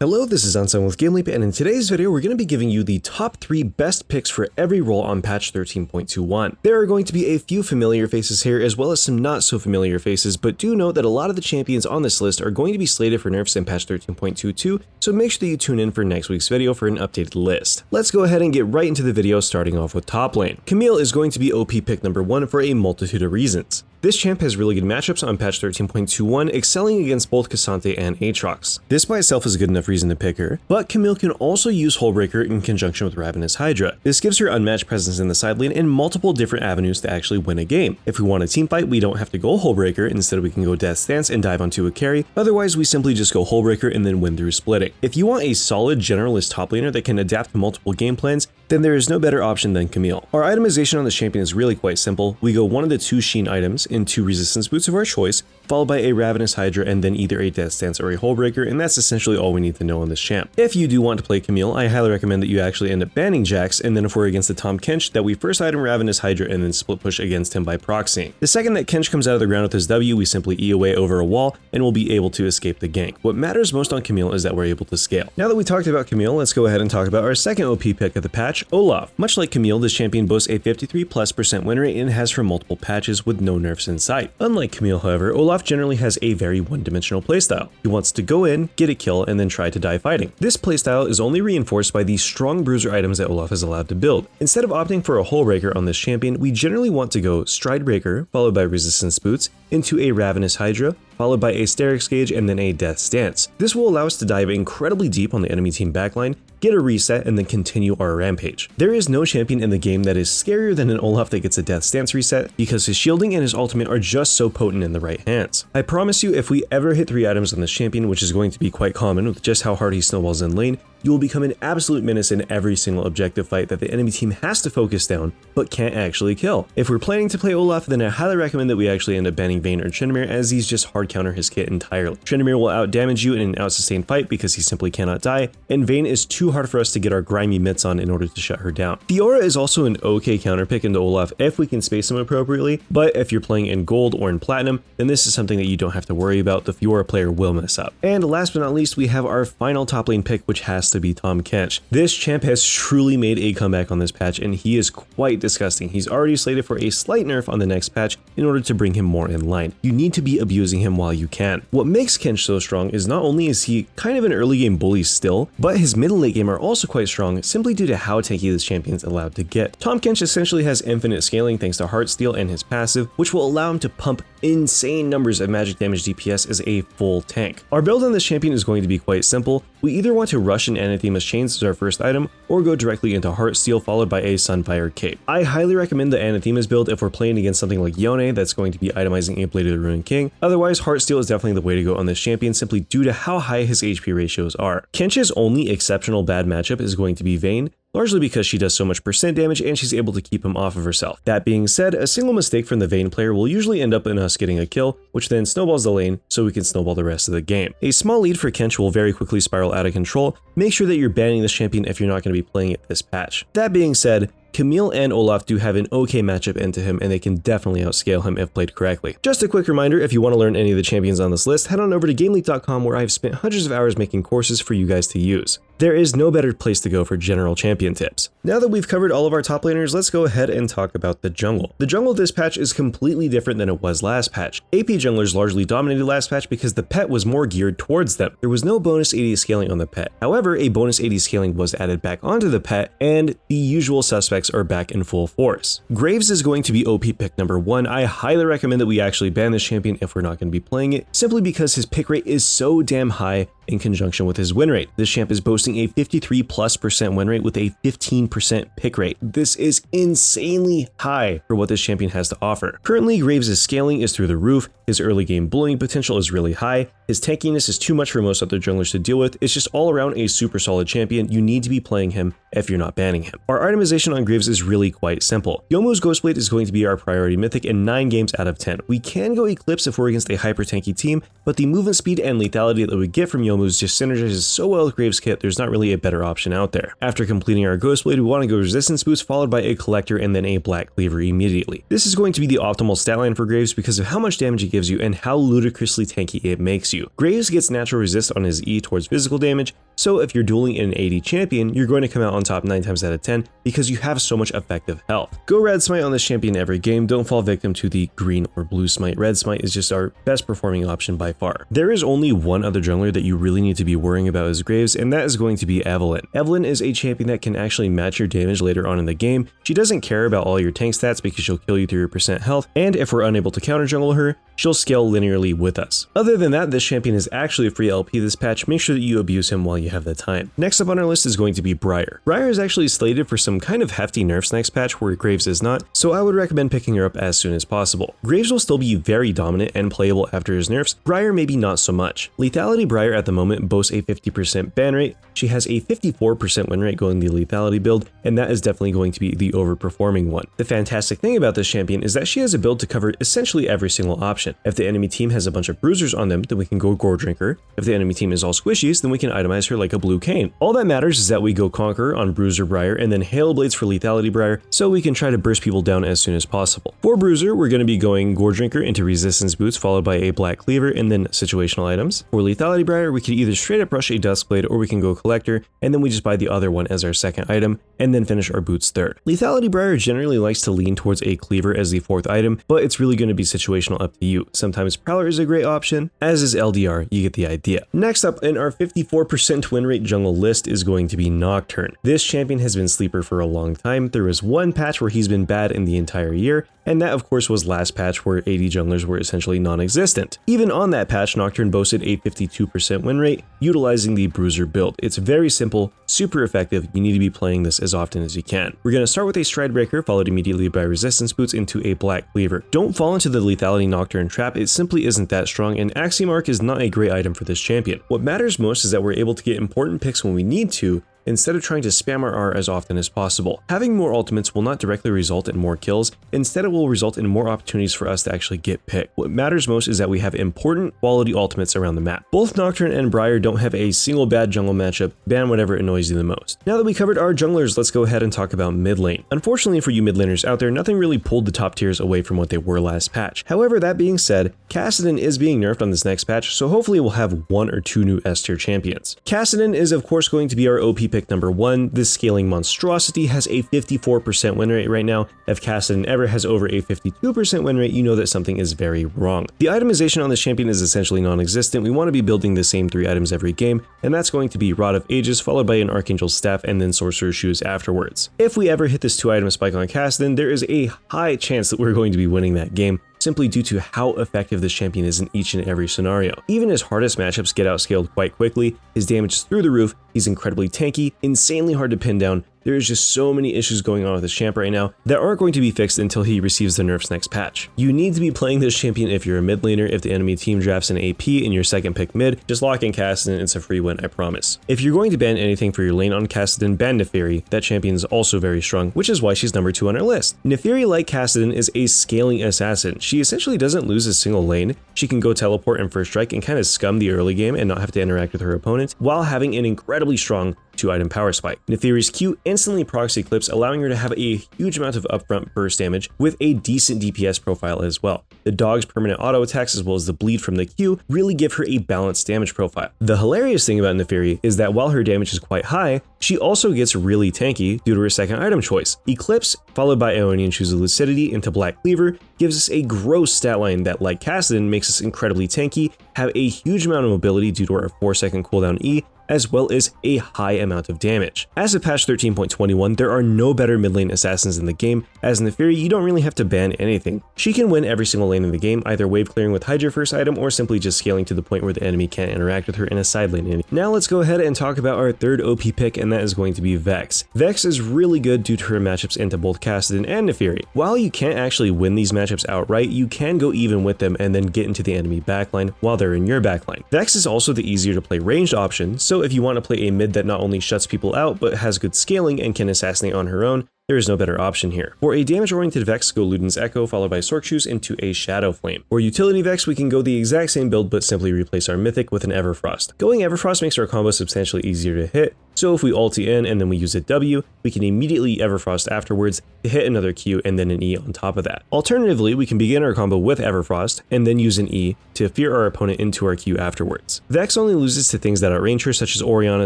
Hello, this is Anselm with GameLeap, and in today's video we're going to be giving you the top 3 best picks for every role on patch 13.21. There are going to be a few familiar faces here as well as some not so familiar faces, but do note that a lot of the champions on this list are going to be slated for nerfs in patch 13.22, so make sure that you tune in for next week's video for an updated list. Let's go ahead and get right into the video, starting off with top lane. Camille is going to be OP pick number 1 for a multitude of reasons. This champ has really good matchups on patch 13.21, excelling against both Cassante and Aatrox. This by itself is a good enough reason to pick her, but Camille can also use Hullbreaker in conjunction with Ravenous Hydra. This gives her unmatched presence in the side lane and multiple different avenues to actually win a game. If we want a team fight, we don't have to go Hullbreaker, instead we can go Death Stance and dive onto a carry, otherwise we simply just go Hullbreaker and then win through splitting. If you want a solid generalist top laner that can adapt to multiple game plans, then there is no better option than Camille. Our itemization on this champion is really quite simple. We go one of the 2 Sheen items in 2 resistance boots of our choice, followed by a Ravenous Hydra and then either a Death Stance or a Hullbreaker, and that's essentially all we need to know on this champ. If you do want to play Camille, I highly recommend that you actually end up banning Jax, and then if we're against the Tahm Kench, that we first item Ravenous Hydra and then split push against him by proxying. The second that Kench comes out of the ground with his W, we simply E away over a wall and we'll be able to escape the gank. What matters most on Camille is that we're able to scale. Now that we talked about Camille, let's go ahead and talk about our second OP pick of the patch, Olaf. Much like Camille, this champion boasts a 53+% win rate and has for multiple patches with no nerfs in sight. Unlike Camille, however, Olaf generally has a very one-dimensional playstyle. He wants to go in, get a kill, and then try to die fighting. This playstyle is only reinforced by the strong bruiser items that Olaf is allowed to build. Instead of opting for a Hullbreaker on this champion, we generally want to go Stridebreaker, followed by Resistance Boots, into a Ravenous Hydra, followed by a Sterix Gauge and then a Death Stance. This will allow us to dive incredibly deep on the enemy team backline, get a reset, and then continue our rampage. There is no champion in the game that is scarier than an Olaf that gets a Death Stance reset, because his shielding and his ultimate are just so potent in the right hands. I promise you, if we ever hit 3 items on this champion, which is going to be quite common with just how hard he snowballs in lane, you will become an absolute menace in every single objective fight that the enemy team has to focus down, but can't actually kill. If we're planning to play Olaf, then I highly recommend that we actually end up banning Vayne or Tryndamere, as these just hard counter his kit entirely. Tryndamere will out damage you in an out-sustained fight because he simply cannot die, and Vayne is too hard for us to get our grimy mitts on in order to shut her down. Fiora is also an okay counter pick into Olaf if we can space him appropriately, but if you're playing in gold or in platinum, then this is something that you don't have to worry about. The Fiora player will mess up. And last but not least, we have our final top lane pick, which has to be Tahm Kench. This champ has truly made a comeback on this patch, and he is quite disgusting. He's already slated for a slight nerf on the next patch in order to bring him more in line. You need to be abusing him while you can. What makes Kench so strong is not only is he kind of an early game bully still, but his mid and late game are also quite strong simply due to how tanky this champion is allowed to get. Tahm Kench essentially has infinite scaling thanks to Heartsteel and his passive, which will allow him to pump insane numbers of magic damage DPS as a full tank. Our build on this champion is going to be quite simple. We either want to rush an Anathema's Chains as our first item, or go directly into Heartsteel followed by a Sunfire Cape. I highly recommend the Anathema's build if we're playing against something like Yone that's going to be itemizing a Blade of the Ruined King. Otherwise, Heartsteel is definitely the way to go on this champion simply due to how high his HP ratios are. Kench's only exceptional bad matchup is going to be Vayne, largely because she does so much percent damage and she's able to keep him off of herself. That being said, a single mistake from the Vayne player will usually end up in us getting a kill, which then snowballs the lane so we can snowball the rest of the game. A small lead for Kench will very quickly spiral out of control. Make sure that you're banning this champion if you're not going to be playing it this patch. That being said, Camille and Olaf do have an okay matchup into him, and they can definitely outscale him if played correctly. Just a quick reminder, if you want to learn any of the champions on this list, head on over to GameLeap.com, where I've spent hundreds of hours making courses for you guys to use. There is no better place to go for general champion tips. Now that we've covered all of our top laners, let's go ahead and talk about the jungle. The jungle of this patch is completely different than it was last patch. AP junglers largely dominated last patch because the pet was more geared towards them. There was no bonus AD scaling on the pet. However, a bonus AD scaling was added back onto the pet, and the usual suspects are back in full force. Graves is going to be OP pick number 1. I highly recommend that we actually ban this champion if we're not going to be playing it, simply because his pick rate is so damn high in conjunction with his win rate. This champ is boasting a 53+% win rate with a 15% pick rate. This is insanely high for what this champion has to offer. Currently, Graves' scaling is through the roof, his early game bullying potential is really high, his tankiness is too much for most other junglers to deal with. It's just all around a super solid champion. You need to be playing him if you're not banning him. Our itemization on Graves is really quite simple. Youmuu's Ghostblade is going to be our priority mythic in 9 games out of 10. We can go Eclipse if we're against a hyper tanky team, but the movement speed and lethality that we get from Youmuu's just synergizes so well with Graves' kit, there's not really a better option out there. After completing our Ghostblade, we want to go Resistance Boost followed by a Collector and then a Black Cleaver immediately. This is going to be the optimal stat line for Graves because of how much damage it gives you and how ludicrously tanky it makes you. Graves gets natural resist on his E towards physical damage, So if you're dueling an AD champion, you're going to come out on top 9 times out of 10 because you have so much effective health. Go red smite on this champion every game, don't fall victim to the green or blue smite. Red smite is just our best performing option by far. There is only one other jungler that you really need to be worrying about as Graves, and that is going to be Evelynn. Evelynn is a champion that can actually match your damage later on in the game. She doesn't care about all your tank stats because she'll kill you through your percent health, and if we're unable to counter jungle her, she'll scale linearly with us. Other than that, this champion is actually a free LP this patch. Make sure that you abuse him while you have the time. Next up on our list is going to be Briar. Briar is actually slated for some kind of hefty nerfs next patch where Graves is not, so I would recommend picking her up as soon as possible. Graves will still be very dominant and playable after his nerfs. Briar maybe not so much. Lethality Briar at the moment boasts a 50% ban rate. She has a 54% win rate going the lethality build, and that is definitely going to be the overperforming one. The fantastic thing about this champion is that she has a build to cover essentially every single option. If the enemy team has a bunch of bruisers on them, then we can go Gore Drinker. If the enemy team is all squishies, then we can itemize her like a blue cane. All that matters is that we go Conqueror on Bruiser Briar and then Hail Blades for lethality Briar, so we can try to burst people down as soon as possible. For Bruiser, we're going to be going Gore Drinker into Resistance Boots followed by a Black Cleaver and then situational items. For lethality Briar, we could either straight up rush a Duskblade or we can go Collector, and then we just buy the other one as our second item, and then finish our boots third. Lethality Briar generally likes to lean towards a Cleaver as the fourth item, but it's really going to be situational up to you. Sometimes Prowler is a great option, as is LDR, you get the idea. Next up in our 54% win rate jungle list is going to be Nocturne. This champion has been sleeper for a long time. There was one patch where he's been bad in the entire year, and that of course was last patch where AD junglers were essentially non-existent. Even on that patch, Nocturne boasted a 52% win rate, utilizing the Bruiser build. It's very simple, super effective, you need to be playing this as often as you can. We're going to start with a Stride Breaker, followed immediately by Resistance Boots into a Black Cleaver. Don't fall into the lethality Nocturne trap, it simply isn't that strong, and Axiom Arc is not a great item for this champion. What matters most is that we're able to get important picks when we need to, instead of trying to spam our R as often as possible. Having more ultimates will not directly result in more kills, instead it will result in more opportunities for us to actually get picked. What matters most is that we have important quality ultimates around the map. Both Nocturne and Briar don't have a single bad jungle matchup, ban whatever annoys you the most. Now that we covered our junglers, let's go ahead and talk about mid lane. Unfortunately for you mid laners out there, nothing really pulled the top tiers away from what they were last patch. However, that being said, Kassadin is being nerfed on this next patch, so hopefully we'll have 1 or 2 new S tier champions. Kassadin is of course going to be our OP pick number 1. This scaling monstrosity has a 54% win rate right now. If Kassadin ever has over a 52% win rate, you know that something is very wrong. The itemization on this champion is essentially non-existent. We want to be building the same 3 items every game, and that's going to be Rod of Ages followed by an Archangel's Staff and then Sorcerer's Shoes afterwards. If we ever hit this 2-item spike on Kassadin, there is a high chance that we're going to be winning that game, simply due to how effective this champion is in each and every scenario. Even his hardest matchups get outscaled quite quickly, his damage is through the roof, he's incredibly tanky, insanely hard to pin down. There is just so many issues going on with this champ right now that aren't going to be fixed until he receives the nerfs next patch. You need to be playing this champion if you're a mid laner. If the enemy team drafts an AP in your second pick mid, just lock in Kassadin, it's a free win, I promise. If you're going to ban anything for your lane on Kassadin, ban Neferi. That champion is also very strong, which is why she's number 2 on our list. Neferi, like Kassadin, is a scaling assassin. She essentially doesn't lose a single lane. She can go teleport and first strike and kind of scum the early game and not have to interact with her opponent, while having an incredibly strong 2-item power spike. Neferi's Q instantly procs Eclipse, allowing her to have a huge amount of upfront burst damage with a decent DPS profile as well. The dog's permanent auto attacks as well as the bleed from the Q really give her a balanced damage profile. The hilarious thing about Neferi is that while her damage is quite high, she also gets really tanky due to her second item choice. Eclipse, followed by Ionian Shoes of Lucidity into Black Cleaver, gives us a gross stat line that, like Kassadin, makes us incredibly tanky, have a huge amount of mobility due to our 4-second cooldown E, as well as a high amount of damage. As of patch 13.21, there are no better mid lane assassins in the game, as in Neferi you don't really have to ban anything. She can win every single lane in the game, either wave clearing with Hydra first item or simply just scaling to the point where the enemy can't interact with her in a side lane. Now let's go ahead and talk about our third OP pick, and that is going to be Vex. Vex is really good due to her matchups into both Kassadin and Neferi. While you can't actually win these matchups outright, you can go even with them and then get into the enemy backline while they're in your backline. Vex is also the easier to play ranged option, so if you want to play a mid that not only shuts people out but has good scaling and can assassinate on her own, there is no better option here. For a damage-oriented Vex, go Luden's Echo followed by Sorc Shoes into a Shadow Flame. For utility Vex, we can go the exact same build but simply replace our Mythic with an Everfrost. Going Everfrost makes our combo substantially easier to hit, So if we ulti in and then we use a W, we can immediately Everfrost afterwards to hit another Q and then an E on top of that. Alternatively, we can begin our combo with Everfrost and then use an E to fear our opponent into our Q afterwards. Vex only loses to things that outrange her such as Orianna,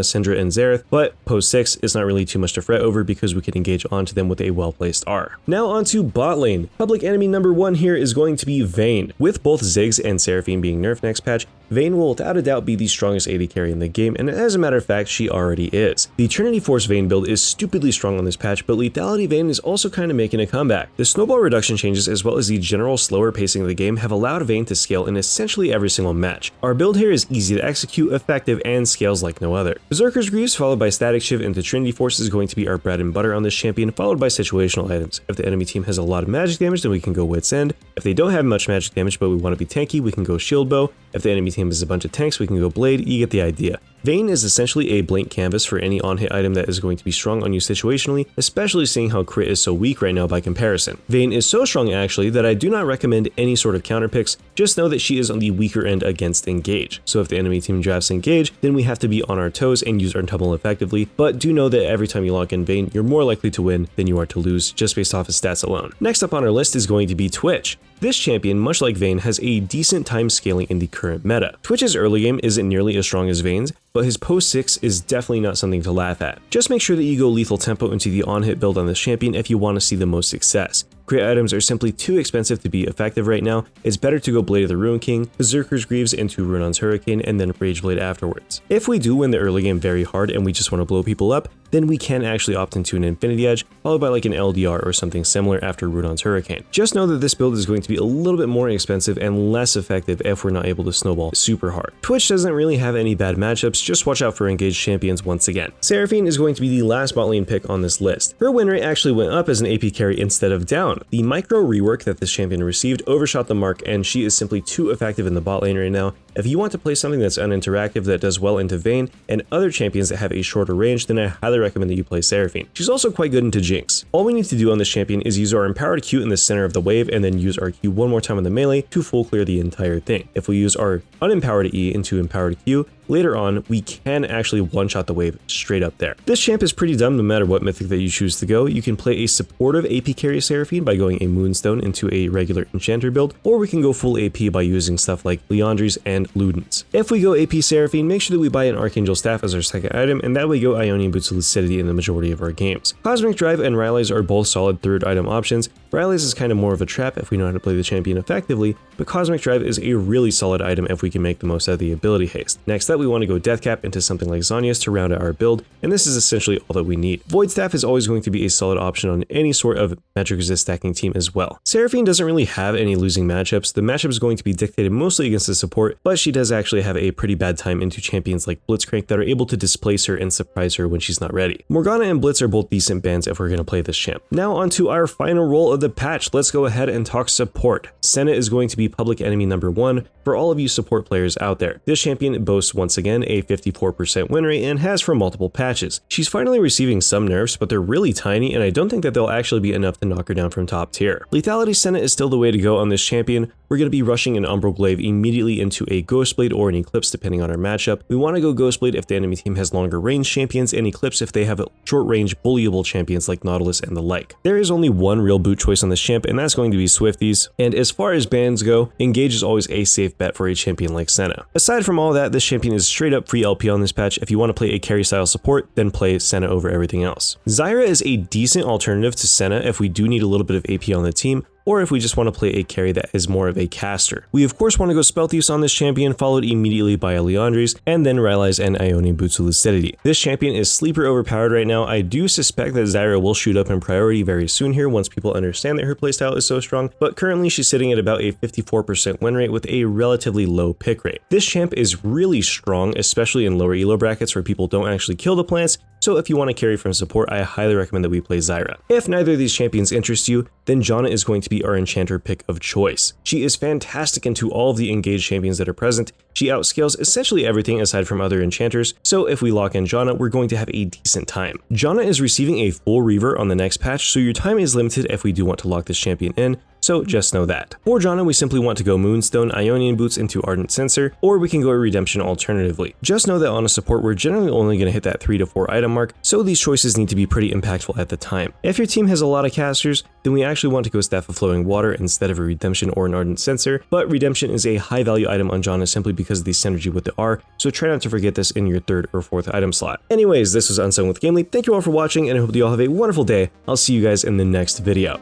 Syndra, and Xerath, but post 6 is not really too much to fret over because we can engage onto them with a well-placed R. Now onto bot lane. Public enemy number 1 here is going to be Vayne. With both Ziggs and Seraphine being nerfed next patch, Vayne will without a doubt be the strongest AD carry in the game, and as a matter of fact, she already is. The Trinity Force Vayne build is stupidly strong on this patch, but Lethality Vayne is also kind of making a comeback. The snowball reduction changes as well as the general slower pacing of the game have allowed Vayne to scale in essentially every single match. Our build here is easy to execute, effective, and scales like no other. Berserker's Greaves followed by Static Shiv into Trinity Force is going to be our bread and butter on this champion, followed by situational items. If the enemy team has a lot of magic damage, then we can go Wit's End. If they don't have much magic damage but we want to be tanky, we can go Shield Bow. If the enemy team has a bunch of tanks, we can go Blade. You get the idea. Vayne is essentially a blank canvas for any on-hit item that is going to be strong on you situationally, especially seeing how crit is so weak right now by comparison. Vayne is so strong actually that I do not recommend any sort of counter picks, just know that she is on the weaker end against Engage. So if the enemy team drafts Engage, then we have to be on our toes and use our tumble effectively, but do know that every time you lock in Vayne, you're more likely to win than you are to lose just based off of stats alone. Next up on our list is going to be Twitch. This champion, much like Vayne, has a decent time scaling in the current meta. Twitch's early game isn't nearly as strong as Vayne's, but his post 6 is definitely not something to laugh at. Just make sure that you go lethal tempo into the on-hit build on this champion if you want to see the most success. Crit items are simply too expensive to be effective right now. It's better to go Blade of the Ruin King, Berserker's Greaves into Runon's Hurricane, and then Rage Blade afterwards. If we do win the early game very hard and we just want to blow people up, then we can actually opt into an Infinity Edge, followed by like an LDR or something similar after Runon's Hurricane. Just know that this build is going to be a little bit more expensive and less effective if we're not able to snowball super hard. Twitch doesn't really have any bad matchups, just watch out for engaged champions once again. Seraphine is going to be the last bot lane pick on this list. Her win rate actually went up as an AP carry instead of down. The micro rework that this champion received overshot the mark, and she is simply too effective in the bot lane right now. If you want to play something that's uninteractive that does well into Vayne and other champions that have a shorter range, then I highly recommend that you play Seraphine. She's also quite good into Jinx. All we need to do on this champion is use our empowered Q in the center of the wave and then use our Q one more time on the melee to full clear the entire thing. If we use our unempowered E into empowered Q, later on, we can actually one-shot the wave straight up there. This champ is pretty dumb no matter what mythic that you choose to go. You can play a supportive AP carry Seraphine by going a Moonstone into a regular enchanter build, or we can go full AP by using stuff like Liandry's and Ludens. If we go AP Seraphine, make sure that we buy an Archangel Staff as our second item, and that way go Ionian Boots of Lucidity in the majority of our games. Cosmic Drive and Rylai's are both solid third item options. Rylai's is kind of more of a trap if we know how to play the champion effectively, but Cosmic Drive is a really solid item if we can make the most out of the ability haste. Next up, we want to go Deathcap into something like Zhonya's to round out our build, and this is essentially all that we need. Void Staff is always going to be a solid option on any sort of magic resist stacking team as well. Seraphine doesn't really have any losing matchups. The matchup is going to be dictated mostly against the support, but she does actually have a pretty bad time into champions like Blitzcrank that are able to displace her and surprise her when she's not ready. Morgana and Blitz are both decent bans if we're going to play this champ. Now onto our final role of the patch. Let's go ahead and talk support. Senna is going to be public enemy number 1 for all of you support players out there. This champion boasts once again a 54% win rate and has for multiple patches. She's finally receiving some nerfs, but they're really tiny and I don't think that they'll actually be enough to knock her down from top tier. Lethality Senna is still the way to go on this champion. We're going to be rushing an Umbral Glaive immediately into a Ghostblade or an Eclipse depending on our matchup. We want to go Ghostblade if the enemy team has longer range champions, and Eclipse if they have short range bullyable champions like Nautilus and the like. There is only one real boot choice on this champ, and that's going to be Swifties. And as far as bans go, Engage is always a safe bet for a champion like Senna. Aside from all that, this champion is straight up free LP on this patch. If you want to play a carry style support, then play Senna over everything else. Zyra is a decent alternative to Senna if we do need a little bit of AP on the team, or if we just want to play a carry that is more of a caster. We of course want to go Spellthieves on this champion, followed immediately by a Liandry's, and then Rylai's and Ionian Boots of Lucidity. This champion is sleeper overpowered right now. I do suspect that Zyra will shoot up in priority very soon here once people understand that her playstyle is so strong, but currently she's sitting at about a 54% win rate with a relatively low pick rate. This champ is really strong, especially in lower elo brackets where people don't actually kill the plants, so if you want to carry from support, I highly recommend that we play Zyra. If neither of these champions interest you, then Janna is going to be our enchanter pick of choice. She is fantastic into all of the engaged champions that are present. She outscales essentially everything aside from other enchanters, so if we lock in Janna, we're going to have a decent time. Janna is receiving a full Reaver on the next patch, so your time is limited if we do want to lock this champion in, so just know that. For Janna, we simply want to go Moonstone, Ionian Boots into Ardent Censer, or we can go Redemption alternatively. Just know that on a support, we're generally only going to hit that 3 to 4 item mark, so these choices need to be pretty impactful at the time. If your team has a lot of casters, then we actually want to go Staff of Flowing Water instead of a Redemption or an Ardent Censer, but Redemption is a high value item on Janna simply because of the synergy with the R, so try not to forget this in your 3rd or 4th item slot. Anyways, this was Unsung with Gamely. Thank you all for watching, and I hope you all have a wonderful day. I'll see you guys in the next video.